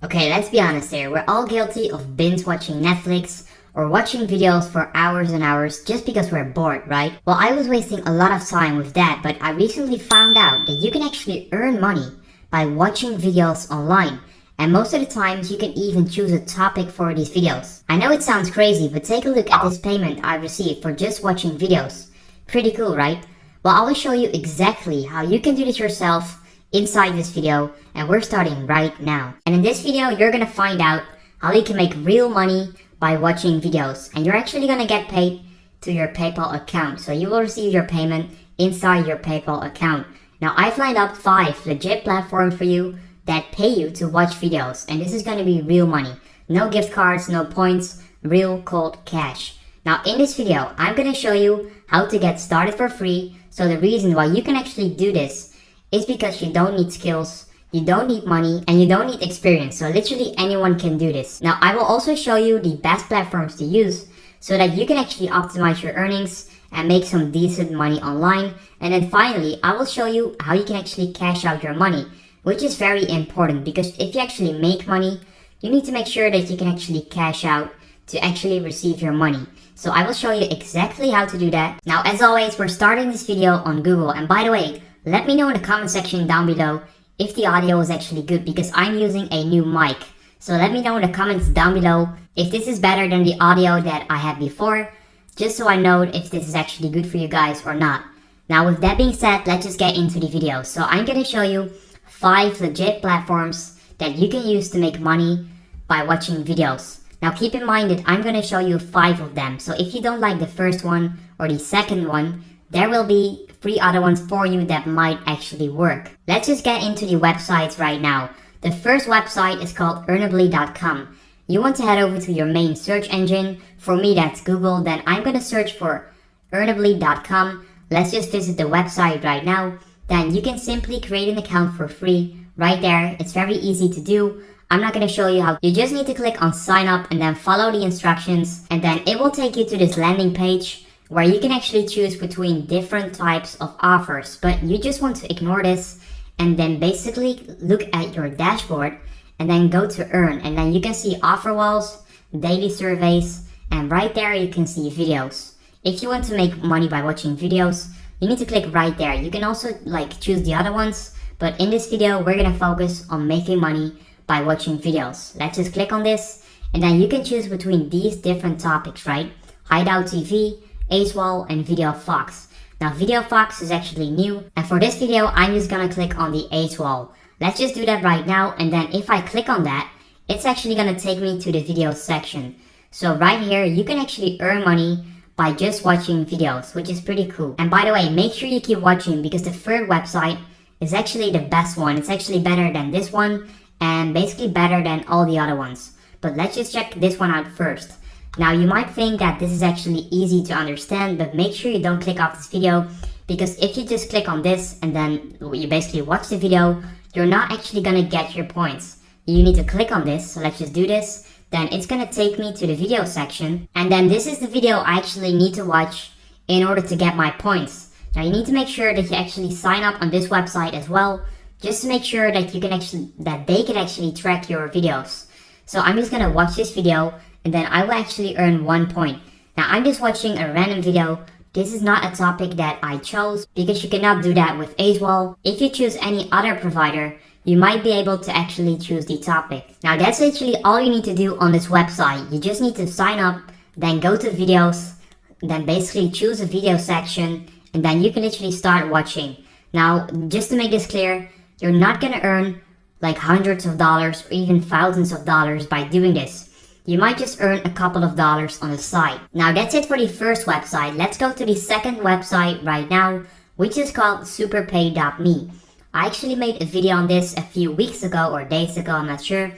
Okay, let's be honest here. We're all guilty of binge watching Netflix or watching videos for hours and hours just because we're bored, right? Well, I was wasting a lot of time with that, but I recently found out that you can actually earn money by watching videos online. And most of the times you can even choose a topic for these videos. I know it sounds crazy, but take a look at this payment I received for just watching videos. Pretty cool, right? Well, I will show you exactly how you can do this yourself inside this video, and we're starting right now. And in this video, you're gonna find out how you can make real money by watching videos, and you're actually gonna get paid to your PayPal account. So you will receive your payment inside your PayPal account. Now, I've lined up 5 legit platforms for you that pay you to watch videos, and this is gonna be real money. No gift cards, no points, real cold cash. Now, in this video, I'm gonna show you how to get started for free. So the reason why you can actually do this is because you don't need skills, you don't need money, and you don't need experience. So literally anyone can do this. Now, I will also show you the best platforms to use so that you can actually optimize your earnings and make some decent money online. And then finally, I will show you how you can actually cash out your money, which is very important because if you actually make money, you need to make sure that you can actually cash out to actually receive your money. So I will show you exactly how to do that. Now, as always, we're starting this video on Google. And by the way, let me know in the comment section down below if the audio is actually good because I'm using a new mic. So let me know in the comments down below if this is better than the audio that I had before, just so I know if this is actually good for you guys or not. Now, with that being said, let's just get into the video. So I'm going to show you 5 legit platforms that you can use to make money by watching videos. Now, keep in mind that I'm going to show you 5 of them. So if you don't like the first one or the second one, there will be 3 other ones for you that might actually work. Let's just get into the websites right now. The first website is called earnably.com. You want to head over to your main search engine. For me, that's Google. Then I'm going to search for earnably.com. Let's just visit the website right now. Then you can simply create an account for free right there. It's very easy to do. I'm not going to show you how. You just need to click on sign up and then follow the instructions. And then it will take you to this landing page where you can actually choose between different types of offers, but you just want to ignore this and then basically look at your dashboard and then go to earn, and then you can see offer walls, daily surveys, and right there you can see videos. If you want to make money by watching videos, you need to click right there. You can also choose the other ones, but in this video we're gonna focus on making money by watching videos. Let's just click on this, and then you can choose between these different topics, right? Hideout TV, AceWall, and Video Fox. Now, Video Fox is actually new, and for this video I'm just gonna click on the AceWall. Let's just do that right now, and then if I click on that, it's actually gonna take me to the video section. So right here you can actually earn money by just watching videos, which is pretty cool. And by the way, make sure you keep watching because the third website is actually the best one. It's actually better than this one and basically better than all the other ones. But let's just check this one out first. Now, you might think that this is actually easy to understand, but make sure you don't click off this video because if you just click on this and then you basically watch the video, you're not actually gonna get your points. You need to click on this, so let's just do this. Then it's gonna take me to the video section, and then this is the video I actually need to watch in order to get my points. Now, you need to make sure that you actually sign up on this website as well, just to make sure that they can actually track your videos. So I'm just gonna watch this video, and then I will actually earn 1 point. Now, I'm just watching a random video. This is not a topic that I chose because you cannot do that with AceWall. If you choose any other provider, you might be able to actually choose the topic. Now, that's literally all you need to do on this website. You just need to sign up, then go to videos, then basically choose a video section, and then you can literally start watching. Now, just to make this clear, you're not gonna earn like hundreds of dollars or even thousands of dollars by doing this. You might just earn a couple of dollars on the side. Now, that's it for the first website. Let's go to the second website right now, which is called superpay.me. I actually made a video on this a few weeks ago or days ago, I'm not sure,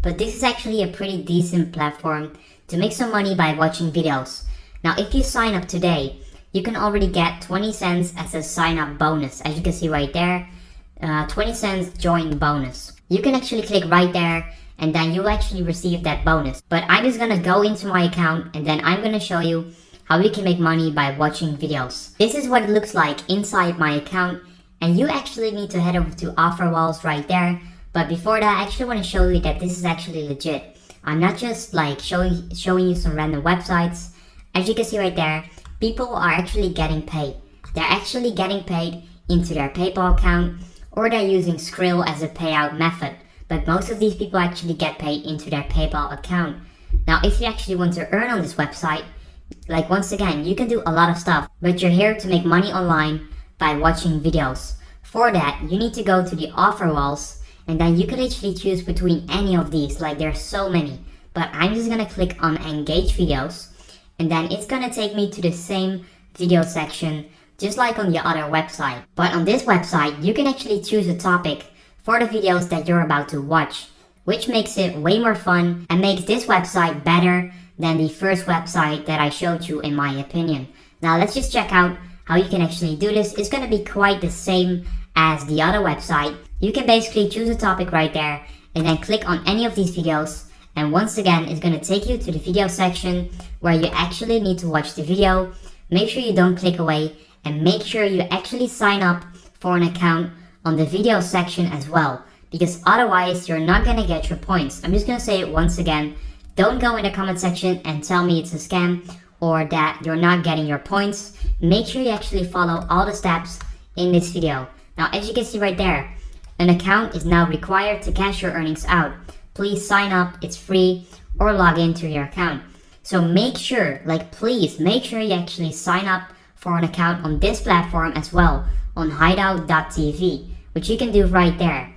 but this is actually a pretty decent platform to make some money by watching videos. Now, if you sign up today, you can already get 20 cents as a sign up bonus. As you can see right there, 20 cents join bonus. You can actually click right there and then you'll actually receive that bonus. But I'm just gonna go into my account and then I'm gonna show you how you can make money by watching videos. This is what it looks like inside my account, and you actually need to head over to offer walls right there, But before that, I actually want to show you that this is actually legit. I'm not just like showing you some random websites. As you can see right there, people are actually getting paid. They're actually getting paid into their PayPal account, or they're using Skrill as a payout method. But most of these people actually get paid into their PayPal account. Now, if you actually want to earn on this website, like once again, you can do a lot of stuff, but you're here to make money online by watching videos. For that, you need to go to the offer walls, and then you can actually choose between any of these. Like there's so many, but I'm just gonna click on engage videos, and then it's gonna take me to the same video section just like on the other website. But on this website, you can actually choose a topic for the videos that you're about to watch, which makes it way more fun and makes this website better than the first website that I showed you in my opinion. Now let's just check out how you can actually do this. It's gonna be quite the same as the other website. You can basically choose a topic right there and then click on any of these videos, and once again it's gonna take you to the video section where you actually need to watch the video. Make sure you don't click away, and make sure you actually sign up for an account on the video section as well, because otherwise you're not gonna get your points. I'm just gonna say it once again. Don't go in the comment section and tell me it's a scam or that you're not getting your points. Make sure you actually follow all the steps in this video. Now, as you can see right there, an account is now required to cash your earnings out. Please sign up, it's free, or log into your account. So make sure, please make sure you actually sign up for an account on this platform as well, on hideout.tv, which you can do right there.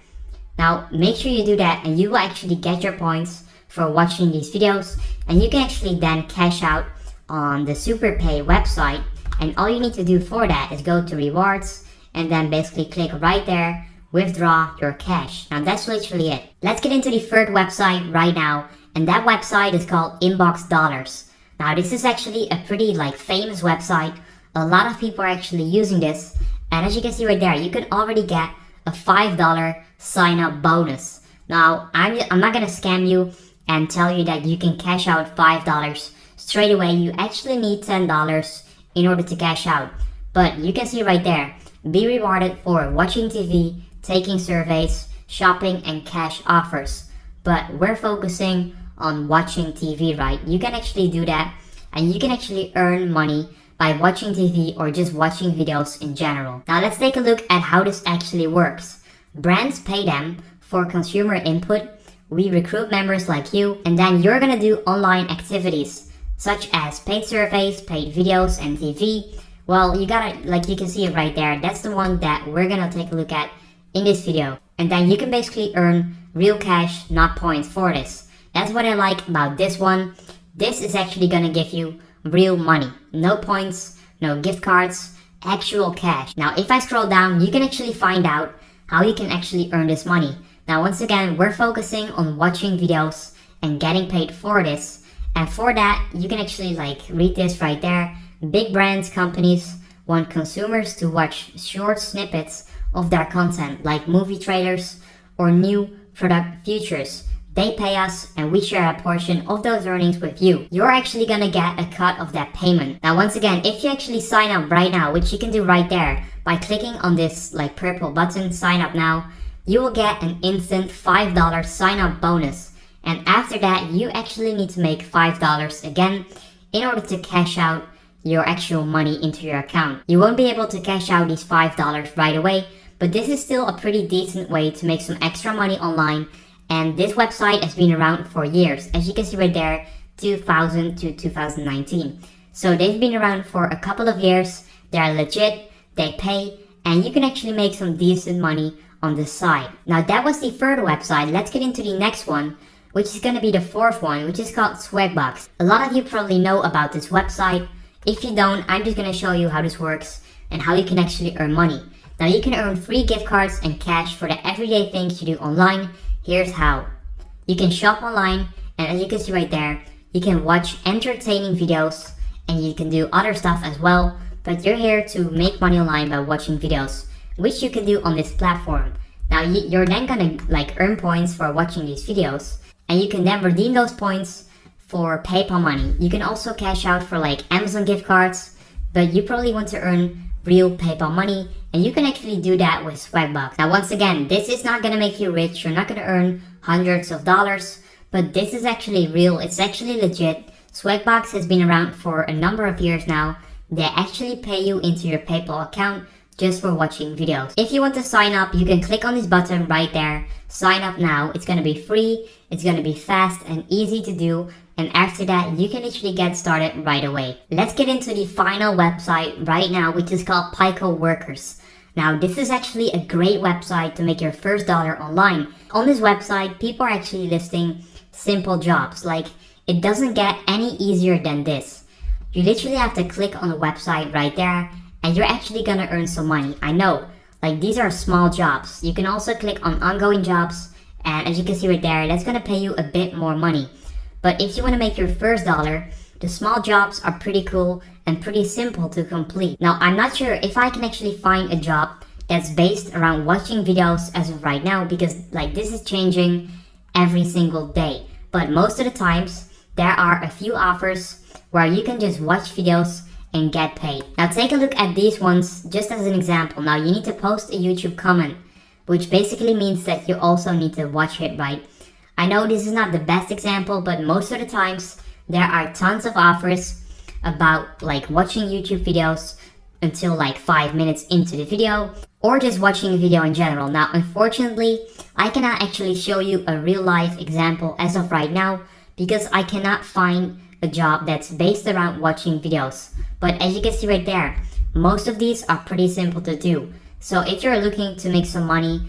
Now, make sure you do that and you will actually get your points for watching these videos, and you can actually then cash out on the SuperPay website. And all you need to do for that is go to rewards and then basically click right there, withdraw your cash. Now that's literally it. Let's get into the third website right now, and that website is called Inbox Dollars. Now this is actually a pretty famous website. A lot of people are actually using this, and as you can see right there, you can already get a $5 sign up bonus. Now I'm not gonna scam you and tell you that you can cash out $5 straight away. You actually need $10 in order to cash out. But you can see right there, be rewarded for watching TV, taking surveys, shopping, and cash offers. But we're focusing on watching TV, right? You can actually do that, and you can actually earn money by watching TV or just watching videos in general. Now let's take a look at how this actually works. Brands pay them for consumer input. We recruit members like you, and then you're gonna do online activities such as paid surveys, paid videos, and TV. Well, you gotta, you can see it right there. That's the one that we're gonna take a look at in this video. And then you can basically earn real cash, not points for this. That's what I like about this one. This is actually gonna give you real money. No points, no gift cards, actual cash. Now, if I scroll down, you can actually find out how you can actually earn this money. Now, once again, we're focusing on watching videos and getting paid for this. And for that, you can actually read this right there. Big brands, companies want consumers to watch short snippets of their content, like movie trailers or new product features. They pay us and we share a portion of those earnings with you. You're actually gonna get a cut of that payment. Now, once again, if you actually sign up right now, which you can do right there by clicking on this purple button, sign up now, you will get an instant $5 sign up bonus. And after that, you actually need to make $5 again in order to cash out your actual money into your account. You won't be able to cash out these $5 right away, but this is still a pretty decent way to make some extra money online. And this website has been around for years. As you can see right there, 2000 to 2019. So they've been around for a couple of years. They're legit, they pay, and you can actually make some decent money on the side. Now that was the third website. Let's get into the next one, which is going to be the fourth one, which is called Swagbucks. A lot of you probably know about this website. If you don't, I'm just going to show you how this works and how you can actually earn money. Now you can earn free gift cards and cash for the everyday things you do online. Here's how. You can shop online, and as you can see right there, you can watch entertaining videos, and you can do other stuff as well, but you're here to make money online by watching videos, which you can do on this platform. Now you're then gonna earn points for watching these videos, and you can then redeem those points for PayPal money. You can also cash out for Amazon gift cards, but you probably want to earn real PayPal money, And you can actually do that with Swagbucks. Now once again, this is not gonna make you rich, you're not gonna earn hundreds of dollars, but this is actually real, it's actually legit. Swagbucks has been around for a number of years now. They actually pay you into your PayPal account just for watching videos. If you want to sign up, you can click on this button right there. Sign up now. It's gonna be free, it's gonna be fast and easy to do, and after that you can literally get started right away. Let's get into the final website right now, which is called Pico Workers. Now this is actually a great website to make your first dollar online. On this website, people are actually listing simple jobs. Like, it doesn't get any easier than this. You literally have to click on the website right there and you're actually gonna earn some money. I know, like, these are small jobs. You can also click on ongoing jobs, and as you can see right there, that's gonna pay you a bit more money. But if you want to make your first dollar, the small jobs are pretty cool and pretty simple to complete. Now I'm not sure if I can actually find a job that's based around watching videos as of right now, because like this is changing every single day. But most of the times there are a few offers where you can just watch videos and get paid. Now take a look at these ones just as an example. Now you need to post a YouTube comment, which basically means that you also need to watch it, right? I know this is not the best example, but most of the times there are tons of offers about like watching YouTube videos until like 5 minutes into the video, or just watching a video in general. Now unfortunately, I cannot actually show you a real life example as of right now because I cannot find a job that's based around watching videos. But as you can see right there, most of these are pretty simple to do. So if you're looking to make some money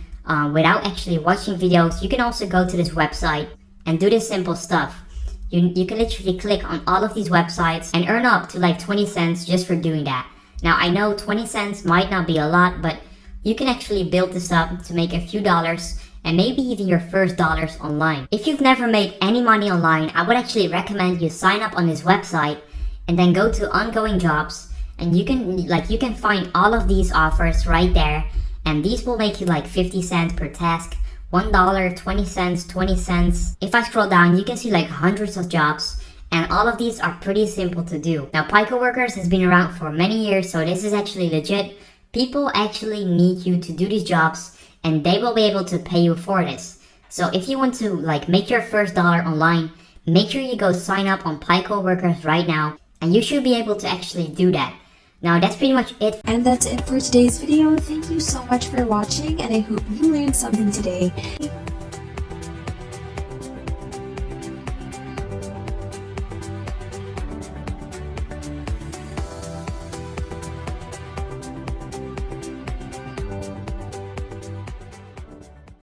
without actually watching videos, you can also go to this website and do this simple stuff. You can literally click on all of these websites and earn up to like 20 cents just for doing that. Now I know 20 cents might not be a lot, but you can actually build this up to make a few dollars and maybe even your first dollars online. If you've never made any money online, I would actually recommend you sign up on this website and then go to ongoing jobs, and you can find all of these offers right there, and these will make you like 50 cents per task, $1, 20 cents, 20 cents. If I scroll down, you can see like hundreds of jobs, and all of these are pretty simple to do. Now Pico Workers has been around for many years, so this is actually legit. People actually need you to do these jobs and they will be able to pay you for this. So if you want to like make your first dollar online, make sure you go sign up on Pico Workers right now, and you should be able to actually do that. Now that's pretty much it. And that's it for today's video. Thank you so much for watching, and I hope you learned something today.